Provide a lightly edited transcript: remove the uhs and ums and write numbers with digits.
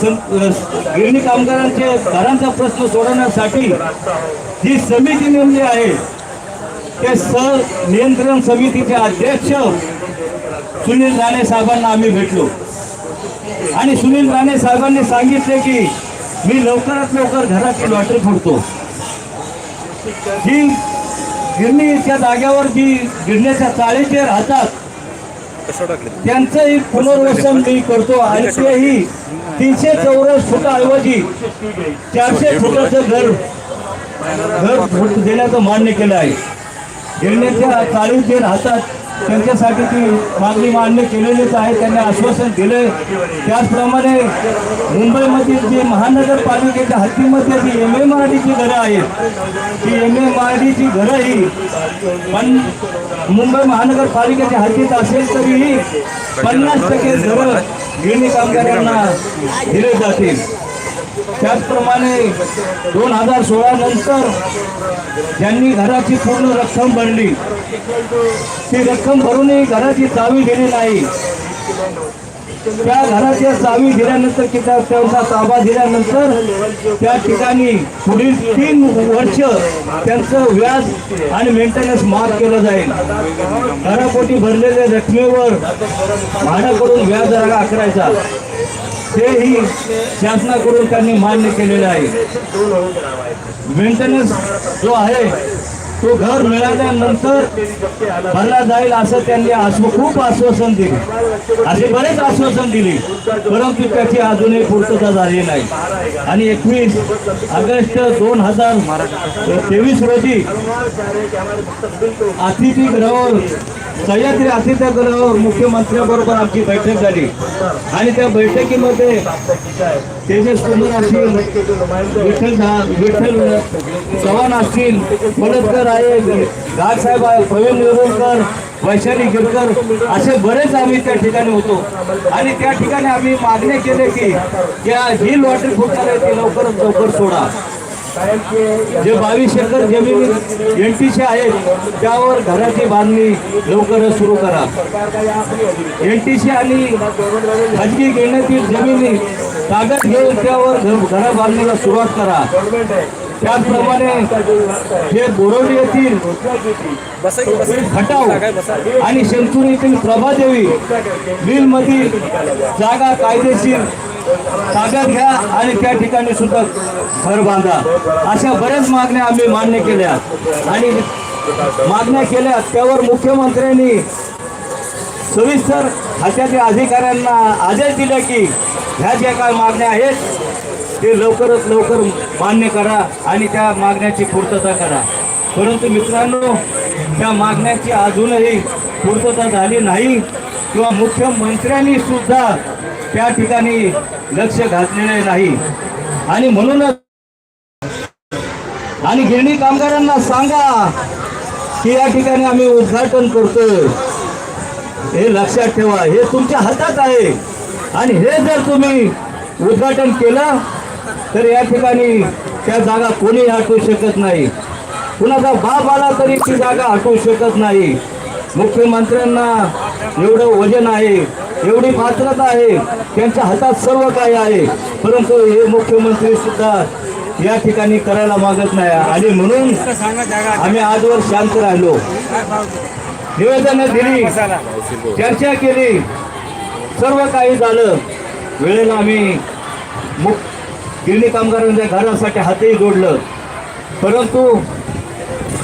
गिरणी कामगारांचे घरांचा प्रश्न सोडवण्यासाठी जी समिती नेमली आहे ते नियंत्रण समितीचे अध्यक्ष सुनील राणे साहेबांना आम्ही भेटलो आणि सुनील राणे साहेबांनी सांगितले की मी लवकरात लवकर घराची लॉटरी फोडतो। जी गिरणी त्या जागेवर जी गिरण्याच्या चाळीचे राहतात त्यांचंही पुनर्वसन मी करतो आणि तेही 300 चौरस फुटाऐवजी 400 फुटाचं घर देण्याचं मान्य केलं आहे। गिरण्याच्या चाळीत जे राहतात त्यांच्यासाठी ती मागणी मान्य केलेलीच आहे, त्यांनी आश्वासन दिले। त्याचप्रमाणे मुंबईमधील जी महानगरपालिकेच्या हद्दीमध्ये जी MMRDची घरं आहेत ती MMRDची घरं ही पण मुंबई महानगरपालिकेच्या हद्दीत असेल तरीही 50% घरं गिरणी कामगारांना दिले जातील। त्याचप्रमाणे 2016 नंतर ज्यांनी घराची पूर्ण रक्कम भरली ती रक्कम भरूनही घराची चावी दिली नाही, त्या घराच्या चावी दिल्यानंतर त्यांचा ताबा दिल्यानंतर त्या ठिकाणी पुढील 3 वर्ष त्यांचं व्याज आणि मेंटेनन्स माफ केलं जाईल। घरापोटी भरलेल्या रकमेवर भाड्याकडून व्याज आकारायचा तेही शासनाकडून त्यांनी मान्य केलेलं आहे। मेंटेनन्स जो आहे तो घर मिळाल्यानंतर भरला जाईल असं त्यांनी खूप आश्वासन दिले, असे बरेच आश्वासन दिली, परंतु त्याची अजूनही पूर्तता झाली नाही। आणि 21 ऑगस्ट 2023 रोजी अतिथीगृहावर सह्याद्री अतिथीगृहावर मुख्यमंत्र्यांबरोबर आमची बैठक झाली आणि त्या बैठकीमध्ये तेजस कुमार असतील, विठ्ठल चव्हाण असतील, मदतकर आहे, गाडसाहेब आहे, प्रवीण निरोलकर, वैशाली गिरकर असे बरेच आम्ही त्या ठिकाणी होतो आणि त्या ठिकाणी आम्ही मागणी केले की ही लॉटरी फुटणार आहे ती लवकरात लवकर सोडा। जे 22 एकर जमिनी NTC आहेत त्यावर घराची बांधणी लवकरच सुरू करा। NTC आणि खाजगी घेण्यातील जमिनी कागद घेऊन त्यावर घरा बांधणीला सुरुवात करा। त्याचप्रमाणे हे बोरवली येथील खटाव आणि शेंचूर येथील प्रभादेवी मिलमधील जागा कायदेशीर ताब्यात घ्या आणि त्या ठिकाणी सुद्धा घर बांधा, अशा बऱ्याच मागण्या आम्ही मान्य केल्या आणि मागण्या केल्या त्यावर मुख्यमंत्र्यांनी सविस्तर खात्यातील अधिकाऱ्यांना आदेश दिले की ह्या ज्या काय मागण्या आहेत ते लवकरात लवकर मान्य करा आणि त्या मागण्याची पूर्तता करा। परंतु मित्रांनो त्या मागण्याची अजूनही पूर्तता झाली नाही किंवा मुख्यमंत्र्यांनी सुद्धा त्या ठिकाणी लक्ष घातलेले नाही आणि म्हणूनच आणि गिरणी कामगारांना सांगा की या ठिकाणी आम्ही उद्घाटन करतोय, हे लक्षात ठेवा, हे तुमच्या हातात आहे आणि हे जर तुम्ही उद्घाटन केलं तर या ठिकाणी त्या जागा कोणी हटवू शकत नाही, कुणाचा बाप आला तरी ती जागा हटवू शकत नाही। मुख्यमंत्र्यांना एवढं वजन आहे, एवढी पात्रता आहे, त्यांच्या हातात सर्व काही आहे, परंतु हे मुख्यमंत्री सुद्धा या ठिकाणी करायला मागत नाही आणि म्हणून आम्ही आजवर शांत राहिलो, निवेदन दिली, चर्चा केली, सर्व काही झालं। वेळेला आम्ही गिरणी कामगारांच्या घरासाठी हातही जोडलं, परंतु